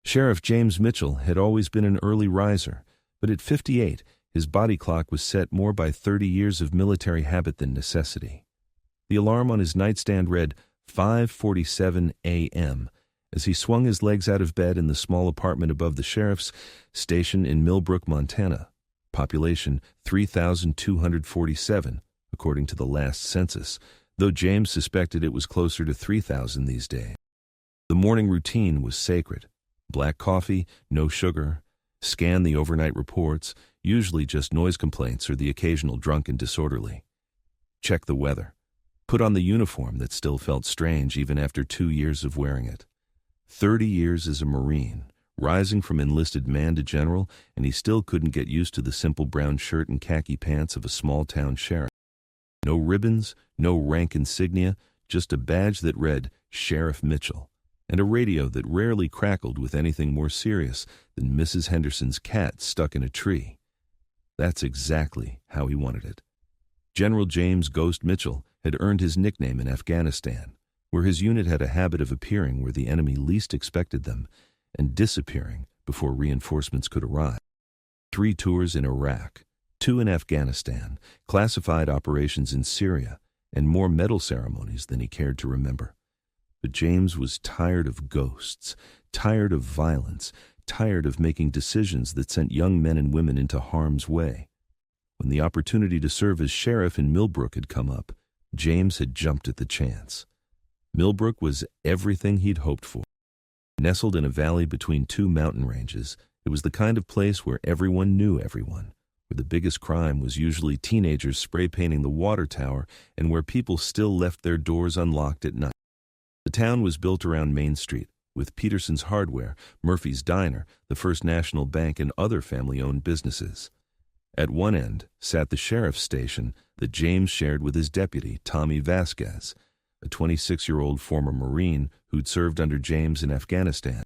Sheriff James Mitchell had always been an early riser, but at 58, his body clock was set more by 30 years of military habit than necessity. The alarm on his nightstand read 5:47 a.m. as he swung his legs out of bed in the small apartment above the sheriff's station in Millbrook, Montana. Population 3,247, according to the last census, though James suspected it was closer to 3,000 these days. The morning routine was sacred. Black coffee, no sugar. Scan the overnight reports, usually just noise complaints or the occasional drunk and disorderly. Check the weather. Put on the uniform that still felt strange even after 2 years of wearing it. 30 years as a Marine, rising from enlisted man to general, and he still couldn't get used to the simple brown shirt and khaki pants of a small-town sheriff. No ribbons, no rank insignia, just a badge that read Sheriff Mitchell, and a radio that rarely crackled with anything more serious than Mrs. Henderson's cat stuck in a tree. That's exactly how he wanted it. General James Ghost Mitchell had earned his nickname in Afghanistan, where his unit had a habit of appearing where the enemy least expected them and disappearing before reinforcements could arrive. 3 tours in Iraq, 2 in Afghanistan, classified operations in Syria, and more medal ceremonies than he cared to remember. But James was tired of ghosts, tired of violence, tired of making decisions that sent young men and women into harm's way. When the opportunity to serve as sheriff in Millbrook had come up, James had jumped at the chance. Millbrook was everything he'd hoped for. Nestled in a valley between 2 mountain ranges, it was the kind of place where everyone knew everyone, where the biggest crime was usually teenagers spray painting the water tower, and where people still left their doors unlocked at night. The town was built around Main Street, with Peterson's Hardware, Murphy's Diner, the First National Bank, and other family-owned businesses. At one end sat the sheriff's station that James shared with his deputy, Tommy Vasquez, a 26-year-old former Marine who'd served under James in Afghanistan.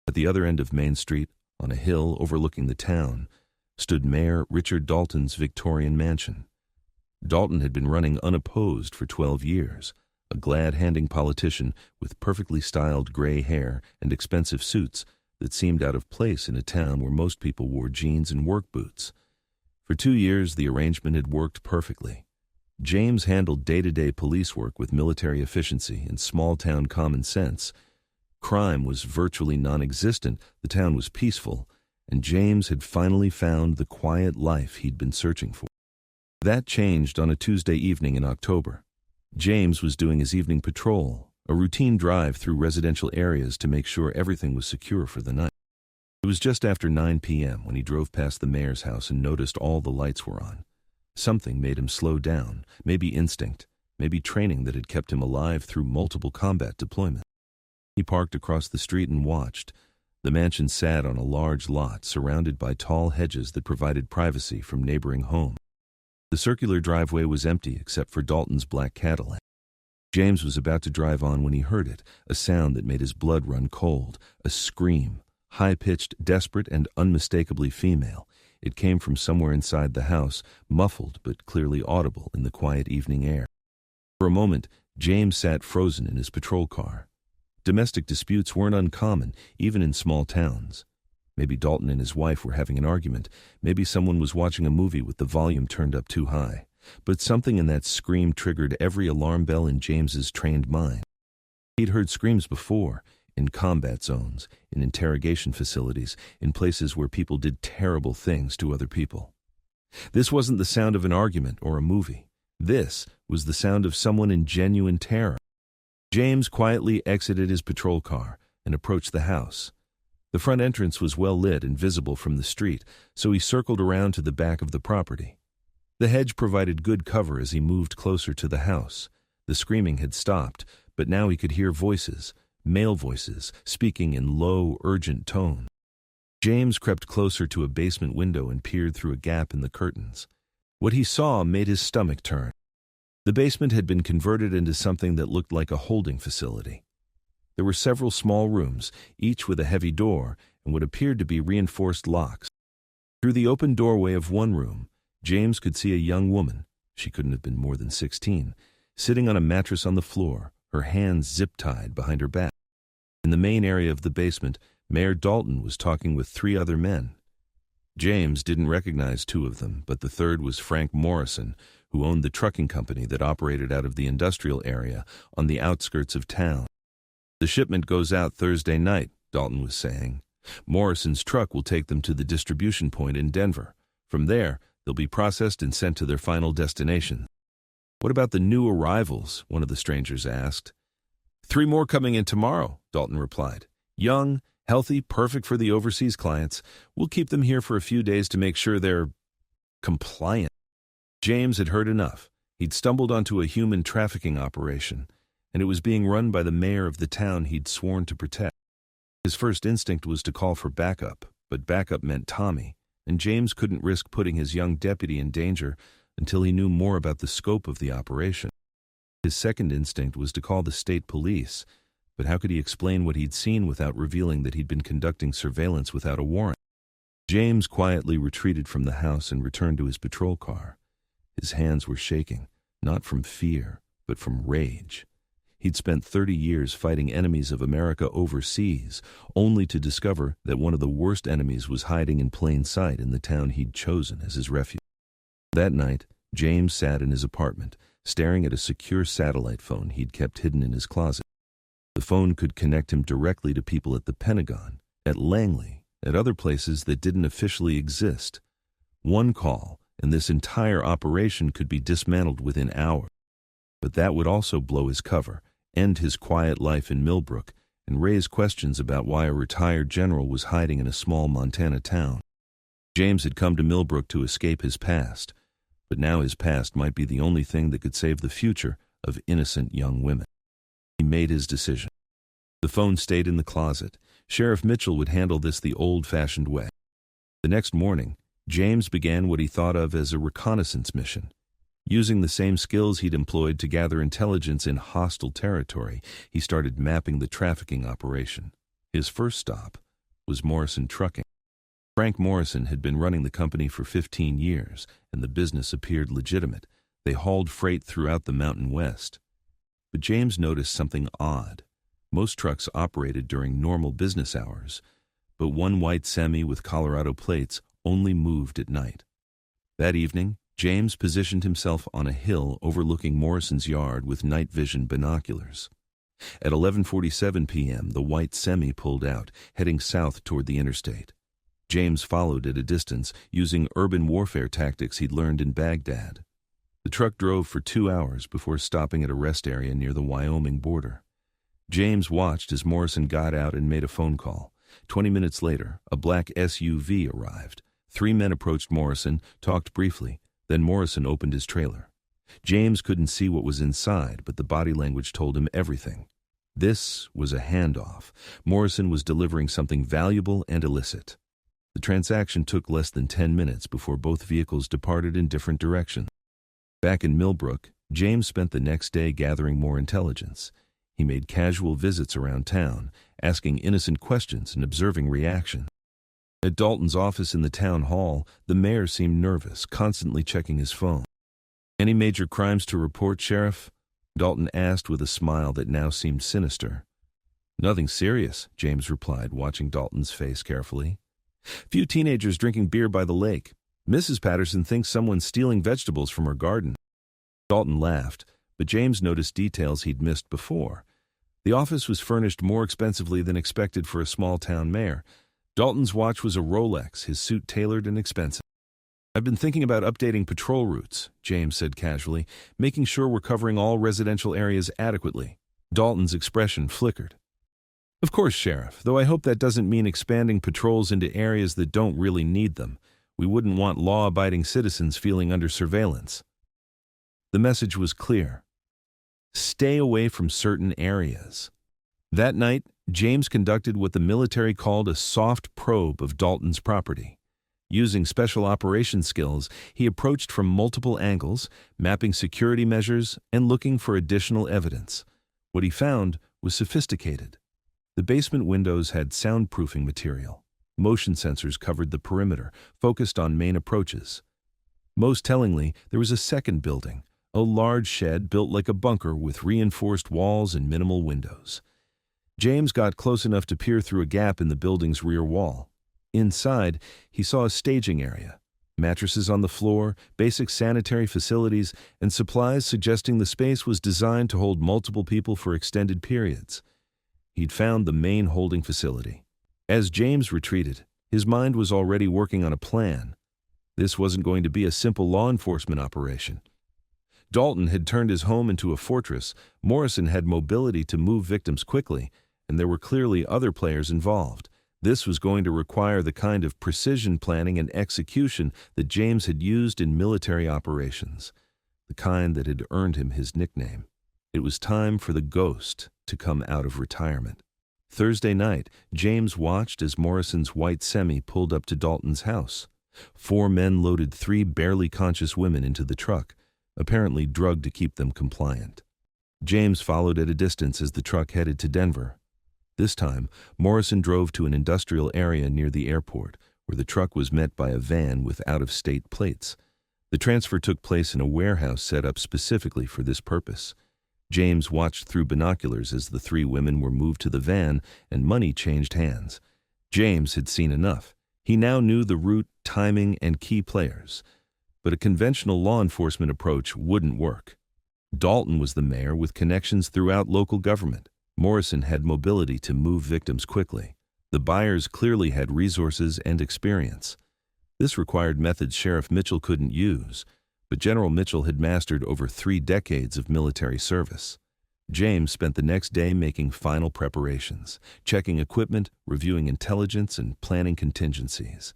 At the other end of Main Street, on a hill overlooking the town, stood Mayor Richard Dalton's Victorian mansion. Dalton had been running unopposed for 12 years, a glad-handing politician with perfectly styled gray hair and expensive suits that seemed out of place in a town where most people wore jeans and work boots. For 2 years, the arrangement had worked perfectly. James handled day-to-day police work with military efficiency and small-town common sense. Crime was virtually non-existent, the town was peaceful, and James had finally found the quiet life he'd been searching for. That changed on a Tuesday evening in October. James was doing his evening patrol, a routine drive through residential areas to make sure everything was secure for the night. It was just after 9 p.m. when he drove past the mayor's house and noticed all the lights were on. Something made him slow down, maybe instinct, maybe training that had kept him alive through multiple combat deployments. He parked across the street and watched. The mansion sat on a large lot surrounded by tall hedges that provided privacy from neighboring homes. The circular driveway was empty except for Dalton's black Cadillac. James was about to drive on when he heard it, a sound that made his blood run cold, a scream, high-pitched, desperate, and unmistakably female. It came from somewhere inside the house, muffled but clearly audible in the quiet evening air. For a moment, James sat frozen in his patrol car. Domestic disputes weren't uncommon, even in small towns. Maybe Dalton and his wife were having an argument. Maybe someone was watching a movie with the volume turned up too high. But something in that scream triggered every alarm bell in James's trained mind. He'd heard screams before, in combat zones, in interrogation facilities, in places where people did terrible things to other people. This wasn't the sound of an argument or a movie. This was the sound of someone in genuine terror. James quietly exited his patrol car and approached the house. The front entrance was well lit and visible from the street, so he circled around to the back of the property. The hedge provided good cover as he moved closer to the house. The screaming had stopped, but now he could hear voices, male voices, speaking in low, urgent tone. James crept closer to a basement window and peered through a gap in the curtains. What he saw made his stomach turn. The basement had been converted into something that looked like a holding facility. There were several small rooms, each with a heavy door and what appeared to be reinforced locks. Through the open doorway of one room, James could see a young woman, she couldn't have been more than 16, sitting on a mattress on the floor, her hands zip-tied behind her back. In the main area of the basement, Mayor Dalton was talking with 3 other men. James didn't recognize 2 of them, but the third was Frank Morrison, who owned the trucking company that operated out of the industrial area on the outskirts of town. "The shipment goes out Thursday night," Dalton was saying. "Morrison's truck will take them to the distribution point in Denver. From there, they'll be processed and sent to their final destination." "What about the new arrivals?" one of the strangers asked. 3 more coming in tomorrow," Dalton replied. "Young, healthy, perfect for the overseas clients. We'll keep them here for a few days to make sure they're compliant." James had heard enough. He'd stumbled onto a human trafficking operation, and it was being run by the mayor of the town he'd sworn to protect. His first instinct was to call for backup, but backup meant Tommy, and James couldn't risk putting his young deputy in danger until he knew more about the scope of the operation. His second instinct was to call the state police, but how could he explain what he'd seen without revealing that he'd been conducting surveillance without a warrant? James quietly retreated from the house and returned to his patrol car. His hands were shaking, not from fear, but from rage. He'd spent 30 years fighting enemies of America overseas, only to discover that one of the worst enemies was hiding in plain sight in the town he'd chosen as his refuge. That night, James sat in his apartment, staring at a secure satellite phone he'd kept hidden in his closet. The phone could connect him directly to people at the Pentagon, at Langley, at other places that didn't officially exist. One call, and this entire operation could be dismantled within hours. But that would also blow his cover, end his quiet life in Millbrook, and raise questions about why a retired general was hiding in a small Montana town. James had come to Millbrook to escape his past, but now his past might be the only thing that could save the future of innocent young women. He made his decision. The phone stayed in the closet. Sheriff Mitchell would handle this the old-fashioned way. The next morning, James began what he thought of as a reconnaissance mission. Using the same skills he'd employed to gather intelligence in hostile territory, he started mapping the trafficking operation. His first stop was Morrison Trucking. Frank Morrison had been running the company for 15 years, and the business appeared legitimate. They hauled freight throughout the Mountain West. But James noticed something odd. Most trucks operated during normal business hours, but one white semi with Colorado plates only moved at night. That evening, James positioned himself on a hill overlooking Morrison's yard with night vision binoculars. At 11:47 p.m., the white semi pulled out, heading south toward the interstate. James followed at a distance, using urban warfare tactics he'd learned in Baghdad. The truck drove for 2 hours before stopping at a rest area near the Wyoming border. James watched as Morrison got out and made a phone call. 20 minutes later, a black SUV arrived. 3 men approached Morrison, talked briefly. Then Morrison opened his trailer. James couldn't see what was inside, but the body language told him everything. This was a handoff. Morrison was delivering something valuable and illicit. The transaction took less than 10 minutes before both vehicles departed in different directions. Back in Millbrook, James spent the next day gathering more intelligence. He made casual visits around town, asking innocent questions and observing reaction. At Dalton's office in the town hall, the mayor seemed nervous, constantly checking his phone. "Any major crimes to report, Sheriff?" Dalton asked with a smile that now seemed sinister. "Nothing serious," James replied, watching Dalton's face carefully. "Few teenagers drinking beer by the lake. Mrs. Patterson thinks someone's stealing vegetables from her garden." Dalton laughed, but James noticed details he'd missed before. The office was furnished more expensively than expected for a small-town mayor. Dalton's watch was a Rolex, his suit tailored and expensive. "I've been thinking about updating patrol routes," James said casually, "making sure we're covering all residential areas adequately." Dalton's expression flickered. "Of course, Sheriff, though I hope that doesn't mean expanding patrols into areas that don't really need them. We wouldn't want law-abiding citizens feeling under surveillance." The message was clear. Stay away from certain areas. That night, James conducted what the military called a soft probe of Dalton's property. Using special operations skills, he approached from multiple angles, mapping security measures and looking for additional evidence. What he found was sophisticated. The basement windows had soundproofing material. Motion sensors covered the perimeter, focused on main approaches. Most tellingly, there was a second building, a large shed built like a bunker with reinforced walls and minimal windows. James got close enough to peer through a gap in the building's rear wall. Inside, he saw a staging area. Mattresses on the floor, basic sanitary facilities, and supplies suggesting the space was designed to hold multiple people for extended periods. He'd found the main holding facility. As James retreated, his mind was already working on a plan. This wasn't going to be a simple law enforcement operation. Dalton had turned his home into a fortress. Morrison had mobility to move victims quickly, and there were clearly other players involved. This was going to require the kind of precision planning and execution that James had used in military operations, the kind that had earned him his nickname. It was time for the ghost to come out of retirement. Thursday night, James watched as Morrison's white semi pulled up to Dalton's house. 4 men loaded 3 barely conscious women into the truck, apparently drugged to keep them compliant. James followed at a distance as the truck headed to Denver. This time, Morrison drove to an industrial area near the airport, where the truck was met by a van with out-of-state plates. The transfer took place in a warehouse set up specifically for this purpose. James watched through binoculars as the 3 women were moved to the van and money changed hands. James had seen enough. He now knew the route, timing, and key players. But a conventional law enforcement approach wouldn't work. Dalton was the mayor with connections throughout local government. Morrison had mobility to move victims quickly. The buyers clearly had resources and experience. This required methods Sheriff Mitchell couldn't use, but General Mitchell had mastered over 3 decades of military service. James spent the next day making final preparations, checking equipment, reviewing intelligence, and planning contingencies.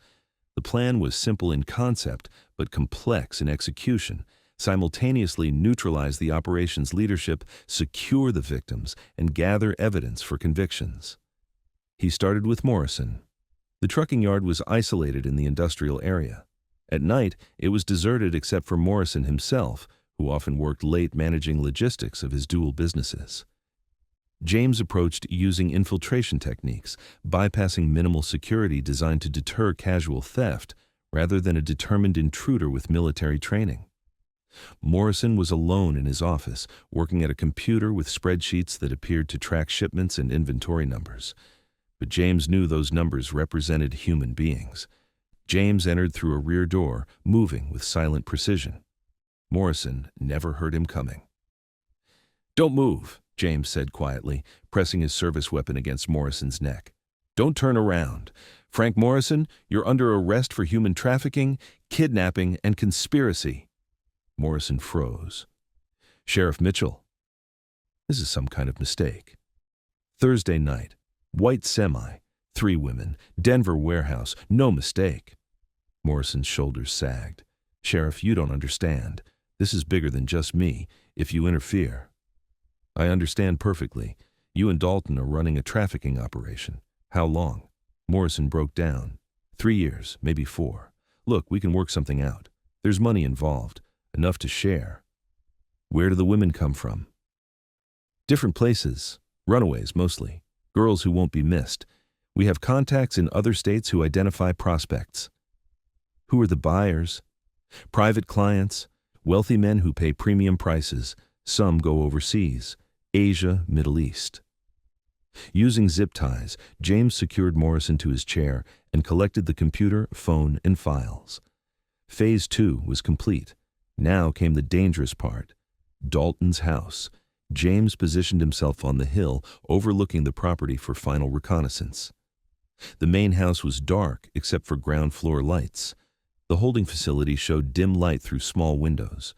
The plan was simple in concept, but complex in execution. Simultaneously neutralize the operation's leadership, secure the victims, and gather evidence for convictions. He started with Morrison. The trucking yard was isolated in the industrial area. At night, it was deserted except for Morrison himself, who often worked late managing logistics of his dual businesses. James approached using infiltration techniques, bypassing minimal security designed to deter casual theft, rather than a determined intruder with military training. Morrison was alone in his office, working at a computer with spreadsheets that appeared to track shipments and inventory numbers. But James knew those numbers represented human beings. James entered through a rear door, moving with silent precision. Morrison never heard him coming. "Don't move," James said quietly, pressing his service weapon against Morrison's neck. "Don't turn around. Frank Morrison, you're under arrest for human trafficking, kidnapping, and conspiracy." Morrison froze. "Sheriff Mitchell." This is some kind of mistake. Thursday night, white semi, 3 women, Denver warehouse, no mistake. Morrison's shoulders sagged. "Sheriff, you don't understand. This is bigger than just me, if you interfere." "I understand perfectly. You and Dalton are running a trafficking operation. How long?" Morrison broke down. 3 years, maybe 4. "Look, we can work something out. There's money involved. Enough to share." "Where do the women come from?" "Different places. Runaways, mostly. Girls who won't be missed. We have contacts in other states who identify prospects." "Who are the buyers?" "Private clients. Wealthy men who pay premium prices. Some go overseas. Asia, Middle East." Using zip ties, James secured Morrison to his chair and collected the computer, phone, and files. Phase 2 was complete. Now came the dangerous part. Dalton's house. James positioned himself on the hill, overlooking the property for final reconnaissance. The main house was dark, except for ground floor lights. The holding facility showed dim light through small windows.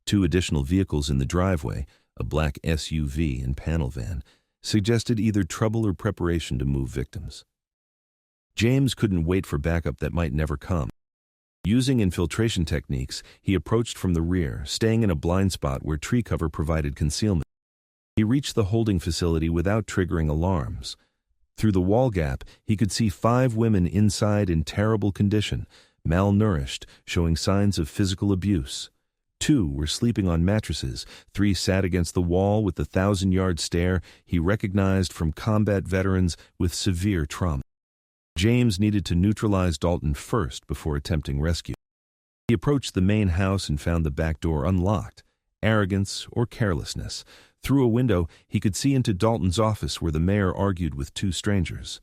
2 additional vehicles in the driveway, a black SUV and panel van, suggested either trouble or preparation to move victims. James couldn't wait for backup that might never come. Using infiltration techniques, he approached from the rear, staying in a blind spot where tree cover provided concealment. He reached the holding facility without triggering alarms. Through the wall gap, he could see 5 women inside in terrible condition, malnourished, showing signs of physical abuse. 2 were sleeping on mattresses. 3 sat against the wall with the 1,000-yard stare he recognized from combat veterans with severe trauma. James needed to neutralize Dalton first before attempting rescue. He approached the main house and found the back door unlocked. Arrogance or carelessness. Through a window, he could see into Dalton's office where the mayor argued with two strangers.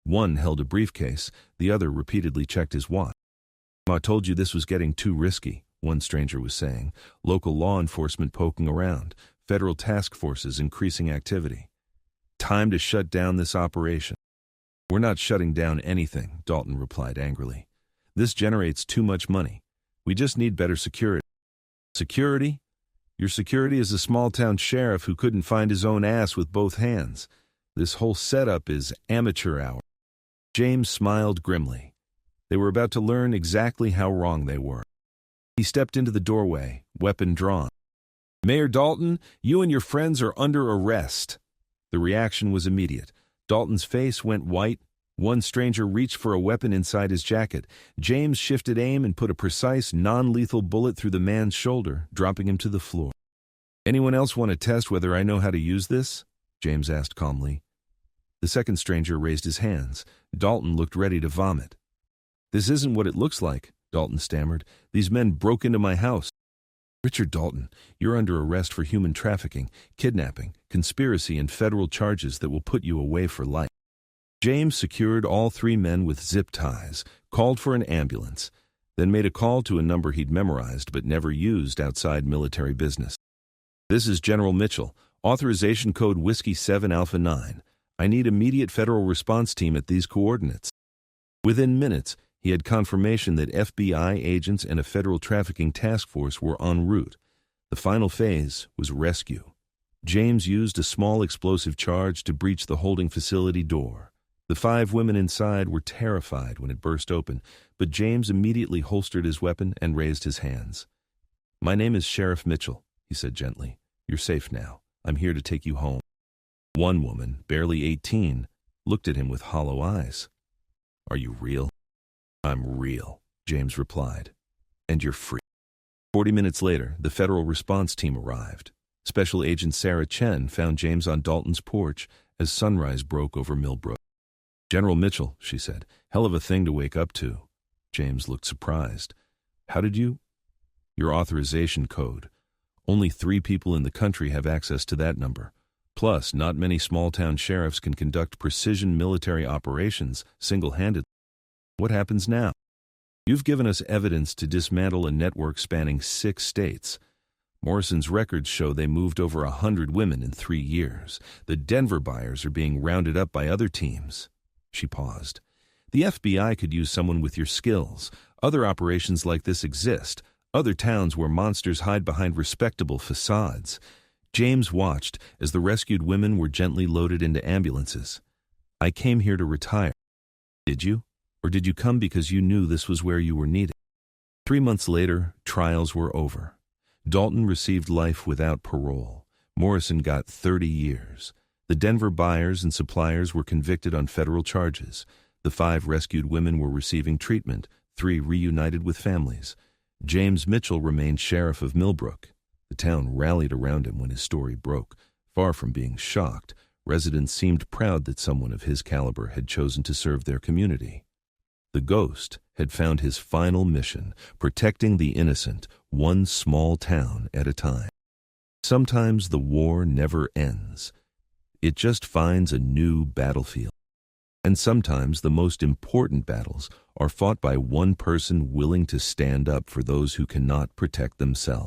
One held a briefcase, the other repeatedly checked his watch. "I told you this was getting too risky," one stranger was saying. "Local law enforcement poking around, federal task forces increasing activity. Time to shut down this operation." "We're not shutting down anything," Dalton replied angrily. "This generates too much money. We just need better security." "Security? Your security is a small-town sheriff who couldn't find his own ass with both hands. This whole setup is amateur hour." James smiled grimly. They were about to learn exactly how wrong they were. He stepped into the doorway, weapon drawn. "Mayor Dalton, you and your friends are under arrest." The reaction was immediate. Dalton's face went white. One stranger reached for a weapon inside his jacket. James shifted aim and put a precise, non-lethal bullet through the man's shoulder, dropping him to the floor. "Anyone else want to test whether I know how to use this?" James asked calmly. The second stranger raised his hands. Dalton looked ready to vomit. "This isn't what it looks like," Dalton stammered. "These men broke into my house." "Richard Dalton, you're under arrest for human trafficking, kidnapping, conspiracy, and federal charges that will put you away for life." James secured all three men with zip ties, called for an ambulance, then made a call to a number he'd memorized but never used outside military business. "This is General Mitchell, authorization code Whiskey 7 Alpha 9. I need immediate federal response team at these coordinates." Within minutes, he had confirmation that FBI agents and a federal trafficking task force were en route. The final phase was rescue. James used a small explosive charge to breach the holding facility door. The 5 women inside were terrified when it burst open, but James immediately holstered his weapon and raised his hands. "My name is Sheriff Mitchell," he said gently. "You're safe now. I'm here to take you home." One woman, barely 18, looked at him with hollow eyes. "Are you real?" "I'm real," James replied. "And you're free." 40 minutes later, the federal response team arrived. Special Agent Sarah Chen found James on Dalton's porch as sunrise broke over Millbrook. "General Mitchell," she said, "hell of a thing to wake up to." James looked surprised. "How did you—" "Your authorization code. Only 3 people in the country have access to that number. Plus, not many small-town sheriffs can conduct precision military operations single-handedly. What happens now?" "You've given us evidence to dismantle a network spanning 6 states. Morrison's records show they moved over 100 women in 3 years. The Denver buyers are being rounded up by other teams." She paused. "The FBI could use someone with your skills. Other operations like this exist. Other towns where monsters hide behind respectable facades." James watched as the rescued women were gently loaded into ambulances. "I came here to retire." "Did you? Or did you come because you knew this was where you were needed?" 3 months later, trials were over. Dalton received life without parole. Morrison got 30 years. The Denver buyers and suppliers were convicted on federal charges. The 5 rescued women were receiving treatment, 3 reunited with families. James Mitchell remained sheriff of Millbrook. The town rallied around him when his story broke. Far from being shocked, residents seemed proud that someone of his caliber had chosen to serve their community. The ghost had found his final mission, protecting the innocent, one small town at a time. Sometimes the war never ends. It just finds a new battlefield. And sometimes the most important battles are fought by one person willing to stand up for those who cannot protect themselves.